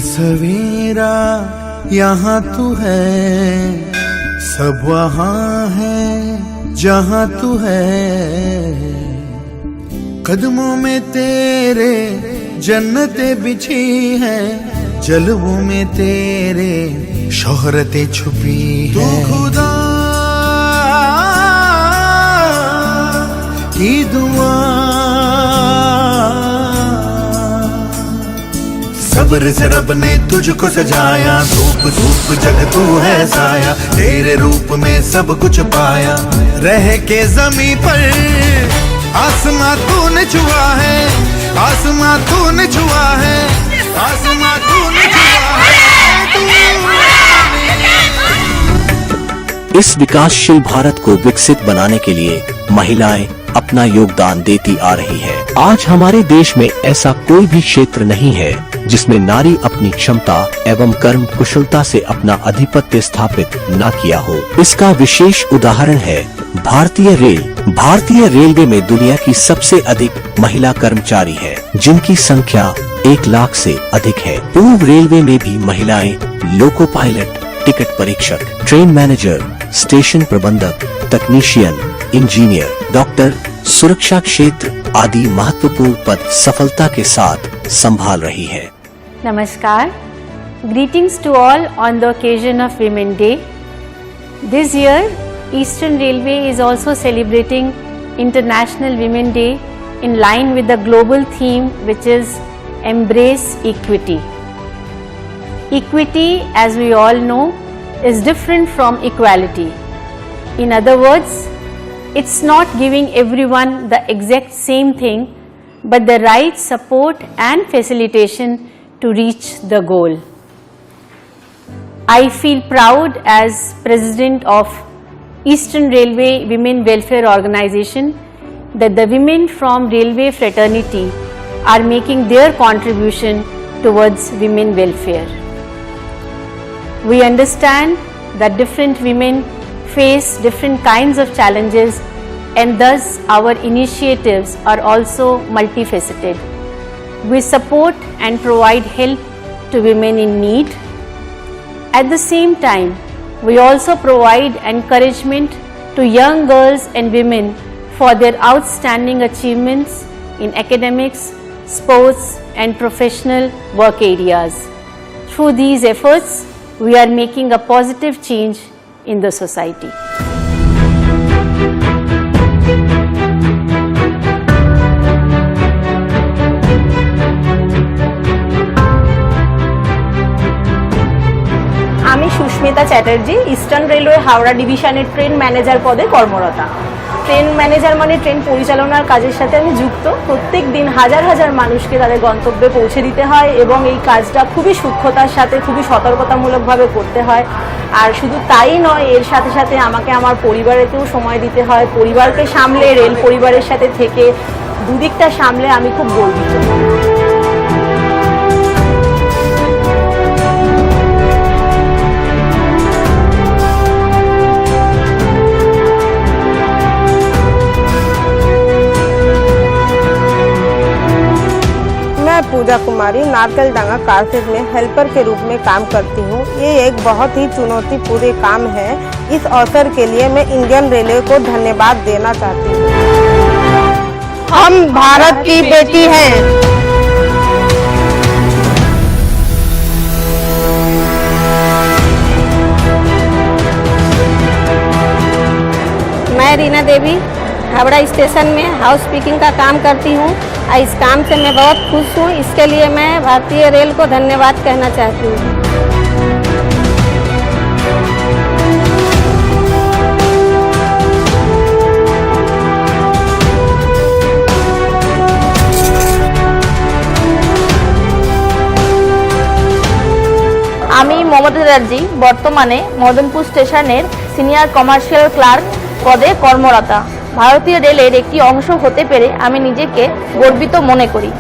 सवेरा यहाँ तू है, सब वहाँ है जहाँ तू है। कदमों में तेरे जन्नतें बिछी है, जलवों में तेरे शोहरतें छुपी है। तू खुदा की दुआ, सब्र से रब ने तुझको सजाया, धूप धूप जग तू है साया, तेरे रूप में सब कुछ पाया। रह के ज़मीं पर आसमां तूने छुआ है, आसमां तूने छुआ है, आसमां तूने छुआ है। इस विकासशील भारत को विकसित बनाने के लिए महिलाएं अपना योगदान देती आ रही है। आज हमारे देश में ऐसा कोई भी क्षेत्र नहीं है जिसमें नारी अपनी क्षमता एवं कर्म कुशलता से अपना आधिपत्य स्थापित न किया हो। इसका विशेष उदाहरण है भारतीय रेल। भारतीय रेलवे में दुनिया की सबसे अधिक महिला कर्मचारी है, जिनकी संख्या 1 लाख से अधिक है। पूर्व रेलवे में भी महिलाएं लोको पायलट, टिकट परीक्षक, ट्रेन मैनेजर, स्टेशन प्रबंधक, तकनीशियन, इंजीनियर, डॉक्टर, सुरक्षा क्षेत्र आदि महत्वपूर्ण पद सफलता के साथ संभाल रही है। Namaskar. Greetings to all on the occasion of Women Day. This year, Eastern Railway is also celebrating International Women Day in line with the global theme, which is Embrace Equity. Equity, as we all know, is different from equality. In other words, it's not giving everyone the exact same thing, but the right support and facilitation to reach the goal. I feel proud as President of Eastern Railway Women Welfare Organization that the women from railway fraternity are making their contribution towards women welfare. We understand that different women face different kinds of challenges, and thus our initiatives are also multifaceted. We support and provide help to women in need. At the same time, we also provide encouragement to young girls and women for their outstanding achievements in academics, sports, and professional work areas. Through these efforts, we are making a positive change in the society. আমি Susmita Chatterjee, eastern railway Howrah ডিভিশনের train manager পদে কর্মরতা। Train manager মানে train পরিচালনার কাজের সাথে আমি যুক্ত। প্রত্যেক দিন হাজার হাজার মানুষকে তাদের গন্তব্যে পৌঁছে দিতে হয় এবং এই কাজটা খুবই সূক্ষ্মতার সাথে, খুবই সতর্কতামূলকভাবে করতে হয়। আর শুধু তাই নয়, এর সাথে সাথে আমাকে আমার পরিবারেতেও সময় দিতে হয়। পরিবারকে সামলে, রেল পরিবারের সাথে থেকে দুদিকটা সামলে আমি খুব গর্বিত। पूजा कुमारी नारकलडांगा कारसेट में हेल्पर के रूप में काम करती हूँ। ये एक बहुत ही चुनौतीपूर्ण काम है। इस अवसर के लिए मैं इंडियन रेलवे को धन्यवाद देना चाहती हूँ। हम भारत की बेटी हैं। मैं रीना देवी हावड़ा स्टेशन में हाउस कीपिंग का काम करती हूँ। इस काम से मैं बहुत खुश हूँ। इसके लिए मैं भारतीय रेल को धन्यवाद कहना चाहती हूँ। আমি মমতা চ্যাটার্জি বর্তমানে মদনপুর স্টেশনের সিনিয়র কমার্শিয়াল ক্লার্ক পদে কর্মরতা। ভারতীয় রেলের একটি অংশ হতে পেরে আমি নিজেকে গর্বিত মনে করি।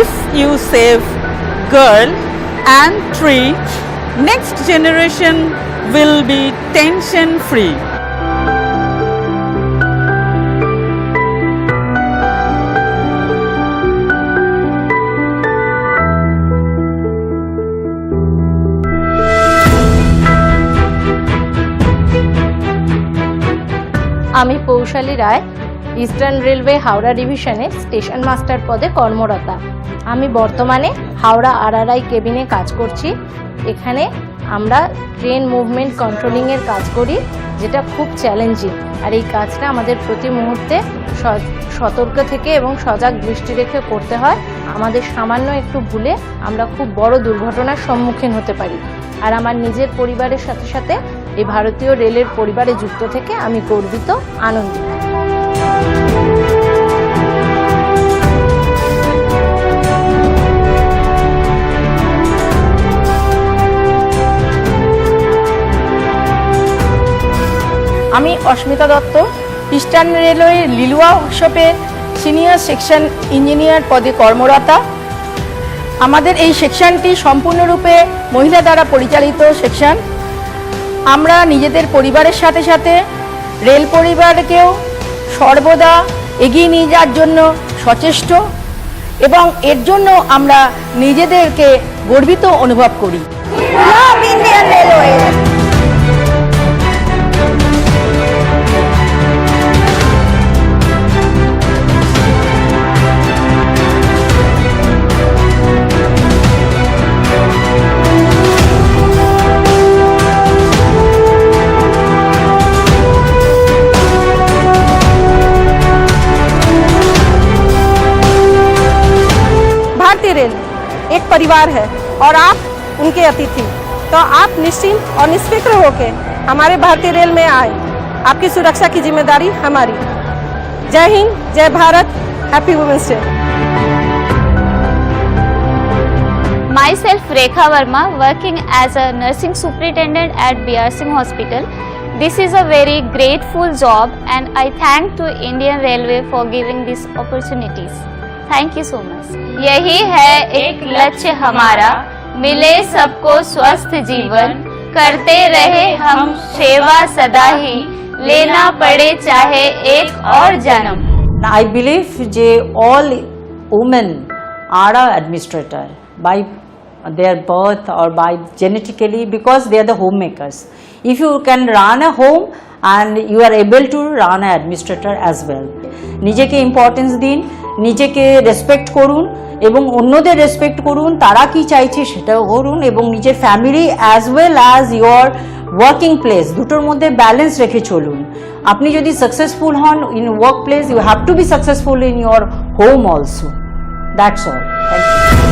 If you save girl and treat next generation will be tension free. আমি পৌশালী রায়, ইস্টার্ন রেলওয়ে হাওড়া ডিভিশনে স্টেশন মাস্টার পদে কর্মরতা। আমি বর্তমানে হাওড়া আরআরআই কেবিনে কাজ করছি। এখানে আমরা ট্রেন মুভমেন্ট কন্ট্রোলিংয়ের কাজ করি, যেটা খুব চ্যালেঞ্জিং। আর এই কাজটা আমাদের প্রতি মুহূর্তে সতর্ক থেকে এবং সজাগ দৃষ্টি রেখে করতে হয়। আমাদের সামান্য একটু ভুলে আমরা খুব বড় দুর্ঘটনার সম্মুখীন হতে পারি। আর আমার নিজের পরিবারের সাথে সাথে এই ভারতীয় রেলের পরিবারে যুক্ত থেকে আমি গর্বিত, আনন্দিত। আমি অস্মিতা দত্ত, ইস্টার্ন রেলওয়ে লিলুয়া ওয়ার্কশপে সিনিয়র সেকশন ইঞ্জিনিয়ার পদে কর্মরতা। আমাদের এই সেকশনটি সম্পূর্ণরূপে মহিলা দ্বারা পরিচালিত সেকশন। আমরা নিজেদের পরিবারের সাথে সাথে রেল পরিবারকেও সর্বদা এগিয়ে নিয়ে যাওয়ার জন্য সচেষ্ট এবং এর জন্য আমরা নিজেদেরকে গর্বিত অনুভব করি। Indian railway. भारतीय रेल एक परिवार है और आप उनके अतिथि, तो आप निश्चिंत और निष्फिक्र होकर हमारे भारतीय रेल में आए। आपकी सुरक्षा की जिम्मेदारी हमारी। जय हिंद, जय Bharat, happy women's day. Myself Rekha Verma, working as a nursing superintendent at BR Singh Hospital. This is a very grateful job and I thank to Indian Railway for giving these opportunities. Thank you so much. यही है एक लक्ष्य हमारा, मिले सबको स्वस्थ जीवन, करते रहे हम सेवा सदा ही, लेना पड़े चाहे एक और जन्म। I believe J all women are a administrator by their birth or by genetically, because they are the homemakers. If you can run a home and you are able to run an administrator as well. নিজেকে importance দিন, নিজেকে respect করুন এবং অন্যদের respect করুন, তারা কি চাইছে সেটাও করুন এবং নিজের family as well as your working place দুটোর মধ্যে ব্যালেন্স রেখে চলুন। আপনি যদি সাকসেসফুল হন in work place, you have to be successful in your home also. That's all. Thank you.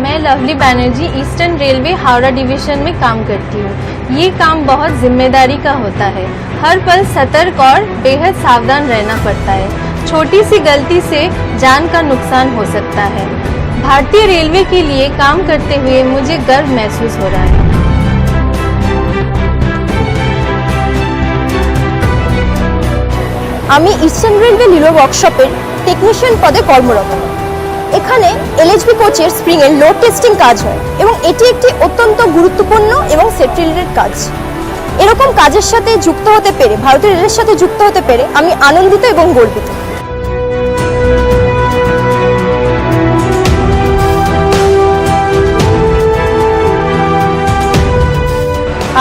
मैं Lovely Banerjee eastern railway Howrah division में काम करती हूँ। ये काम बहुत जिम्मेदारी का होता है। हर पल सतर्क और बेहद सावधान रहना पड़ता है। छोटी सी गलती से जान का नुकसान हो सकता है। भारतीय रेलवे के लिए काम करते हुए मुझे गर्व महसूस हो रहा है। আমি ইস্টার্ন রেলওয়ে লিলুয়া ওয়ার্কশপের টেকনিশিয়ান পদে কর্মরত। এখানে এলএচবি কোচের স্প্রিং এর লোড টেস্টিং কাজ হয় এবং এটি একটি অত্যন্ত গুরুত্বপূর্ণ এবং সেফটি রিলেটেড কাজ। এরকম কাজের সাথে যুক্ত হতে পেরে, ভারতীয় রেলের সাথে যুক্ত হতে পেরে আমি আনন্দিত এবং গর্বিত।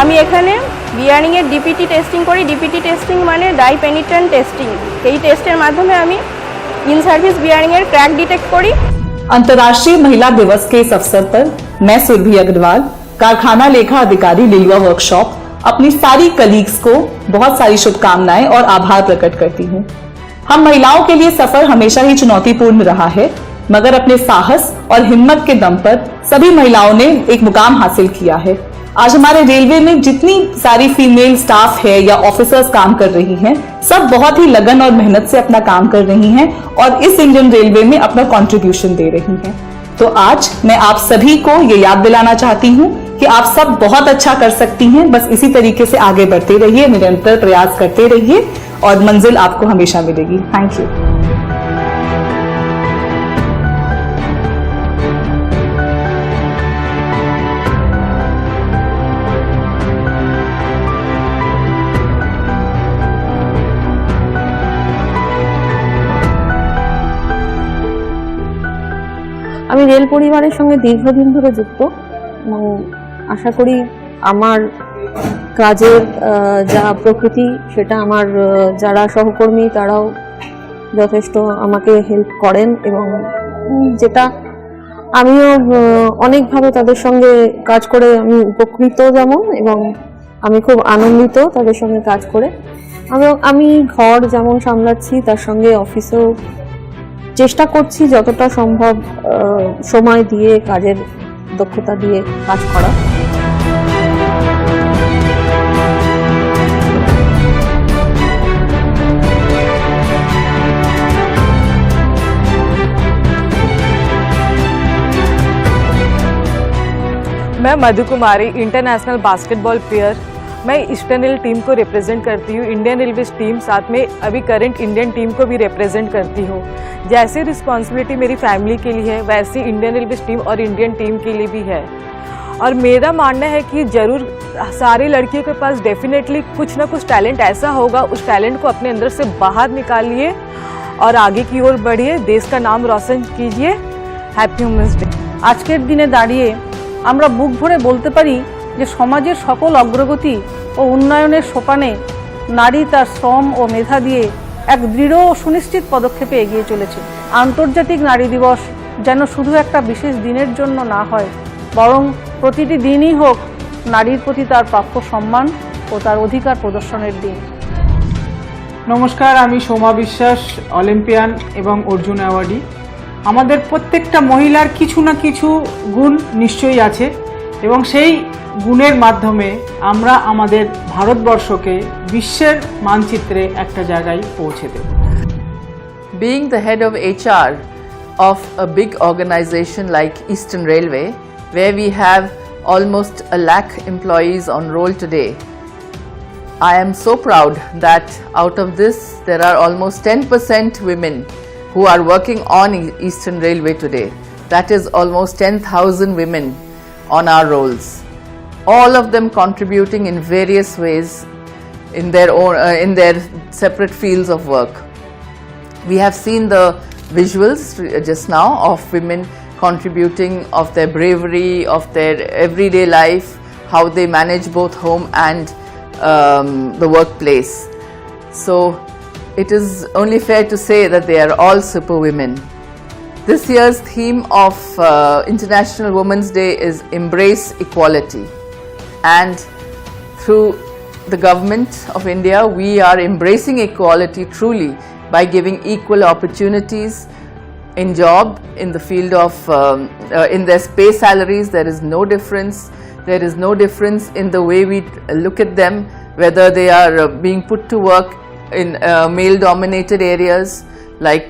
আমি এখানে বিয়ারিং এর ডিপিটি টেস্টিং করি। ডিপিটি টেস্টিং মানে ডাই পেনিট্রেন্ট টেস্টিং। এই টেস্টের মাধ্যমে আমি in service bearing air crack detect करी। अंतर्राष्ट्रीय महिला दिवस के इस अवसर पर मैं सुरभि अग्रवाल, कारखाना लेखा अधिकारी लिलुआ वर्कशॉप, अपनी सारी कलीग्स को बहुत सारी शुभकामनाएं और आभार प्रकट करती हूं। हम महिलाओं के लिए सफर हमेशा ही चुनौतीपूर्ण रहा है, मगर अपने साहस और हिम्मत के दम पर सभी महिलाओं ने एक मुकाम हासिल किया है। आज हमारे रेलवे में जितनी सारी फीमेल स्टाफ है या ऑफिसर्स काम कर रही हैं, सब बहुत ही लगन और मेहनत से अपना काम कर रही हैं और इस इंडियन रेलवे में अपना कंट्रीब्यूशन दे रही हैं। तो आज मैं आप सभी को ये याद दिलाना चाहती हूँ कि आप सब बहुत अच्छा कर सकती हैं। बस इसी तरीके से आगे बढ़ते रहिए, निरंतर प्रयास करते रहिए और मंजिल आपको हमेशा मिलेगी। Thank you. আমি রেল পরিবারের সঙ্গে দীর্ঘদিন ধরে যুক্ত এবং আশা করি আমার কাজের যা প্রকৃতি সেটা আমার যারা সহকর্মী তারাও যথেষ্ট আমাকে হেল্প করেন এবং যেটা আমিও অনেকভাবে তাদের সঙ্গে কাজ করে আমি উপকৃত যেমন এবং আমি খুব আনন্দিত তাদের সঙ্গে কাজ করে। আমি ঘর যেমন সামলাচ্ছি তার সঙ্গে অফিসেও চেষ্টা করছি যতটা সম্ভব সময় দিয়ে কাজের দক্ষতা দিয়ে কাজ করা। मैं मधु कुमारी इंटरनेशनल बास्केटबॉल प्लेयर। मैं ईस्टर्न रेल टीम को रिप्रेजेंट करती हूँ, इंडियन रेलवे टीम, साथ में अभी करंट इंडियन टीम को भी रिप्रेजेंट करती हूँ। जैसे रिस्पॉन्सिबिलिटी मेरी फैमिली के लिए है वैसी इंडियन रेलवे टीम और इंडियन टीम के लिए भी है। और मेरा मानना है कि ज़रूर सारी लड़कियों के पास डेफिनेटली कुछ ना कुछ टैलेंट ऐसा होगा, उस टैलेंट को अपने अंदर से बाहर निकालिए और आगे की ओर बढ़िए, देश का नाम रोशन कीजिए। Happy women's day. আজকের দিনে দাঁড়িয়ে আমরা বুক ভরে বলতে পারি যে সমাজের সকল অগ্রগতি ও উন্নয়নের সোপানে নারী তার শ্রম ও মেধা দিয়ে এক দৃঢ় ও সুনিশ্চিত পদক্ষেপে এগিয়ে চলেছে। আন্তর্জাতিক নারী দিবস যেন শুধু একটা বিশেষ দিনের জন্য না হয়, বরং প্রতিটি দিনই হোক নারীর প্রতি তার প্রাপ্য সম্মান ও তার অধিকার প্রদর্শনের দিন। নমস্কার, আমি সোমা বিশ্বাস, অলিম্পিয়ান এবং অর্জুন অ্যাওয়ার্ডি। আমাদের প্রত্যেকটা মহিলার কিছু না কিছু গুণ নিশ্চয়ই আছে এবং সেই গুণের মাধ্যমে আমরা আমাদের ভারতবর্ষকে বিশ্বের মানচিত্রে একটা জায়গায় পৌঁছে দেব। Being the head of HR of a big organization like Eastern Railway, where we have almost 1 lakh employees on roll today, I am so proud that out of this there are almost 10% women who are working on Eastern Railway today. That is almost 10,000 women on our rolls, all of them contributing in various ways in their own in their separate fields of work. We have seen the visuals just now of women contributing, of their bravery, of their everyday life, how they manage both home and the workplace. So it is only fair to say that they are all super women. This year's theme of International Women's Day is Embrace Equality, and through the government of India we are embracing equality truly by giving equal opportunities in job, in the field of in their pay salaries. There is no difference. There is no difference in the way we look at them, whether they are being put to work in male dominated areas like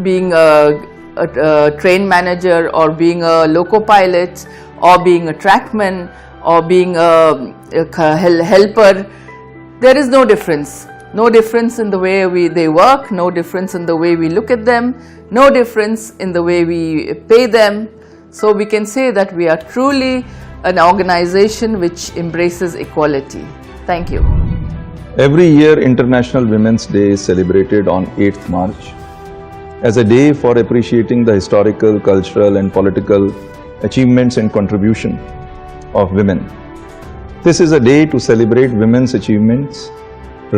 being a train manager or being a loco pilot or being a trackman or being a helper. There is no difference. No difference in the way they work, no difference in the way we look at them, no difference in the way we pay them. So we can say that we are truly an organization which embraces equality. Thank you. Every year International Women's Day is celebrated on 8th March as a day for appreciating the historical, cultural and political achievements and contribution of women. This is a day to celebrate women's achievements,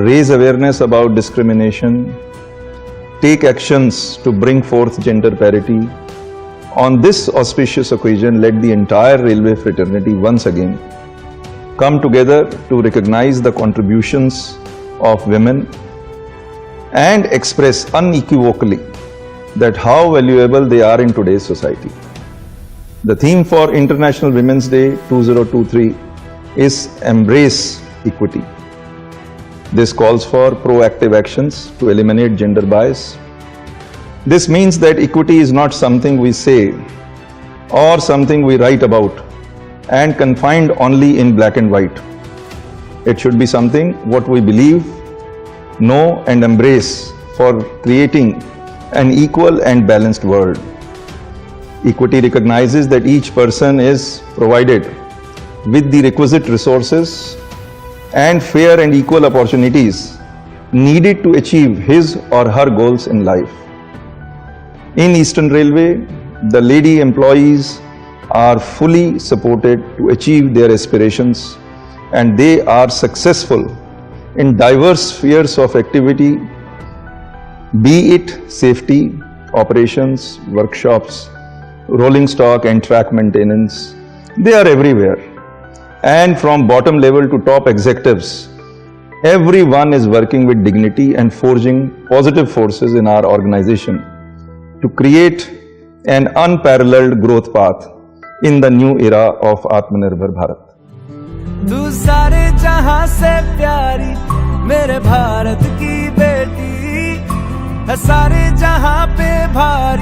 raise awareness about discrimination, take actions to bring forth gender parity. On this auspicious occasion, let the entire railway fraternity once again come together to recognize the contributions of women and express unequivocally that how valuable they are in today's society. The theme for International Women's Day 2023 is Embrace Equity. This calls for proactive actions to eliminate gender bias. This means that equity is not something we say or something we write about and confined only in black and white. It should be something what we believe, know and embrace for creating an equal and balanced world. Equity recognizes that each person is provided with the requisite resources and fair and equal opportunities needed to achieve his or her goals in life. In Eastern Railway, the lady employees are fully supported to achieve their aspirations, and they are successful in diverse spheres of activity, be it safety, operations, workshops, rolling stock and track maintenance. They are everywhere. And from bottom level to top executives, everyone is working with dignity and forging positive forces in our organization to create an unparalleled growth path in the new era of Atmanirbhar Bharat. तू सारे जहां से प्यारी मेरे भारत की बेटी है, सारे जहां पे भारी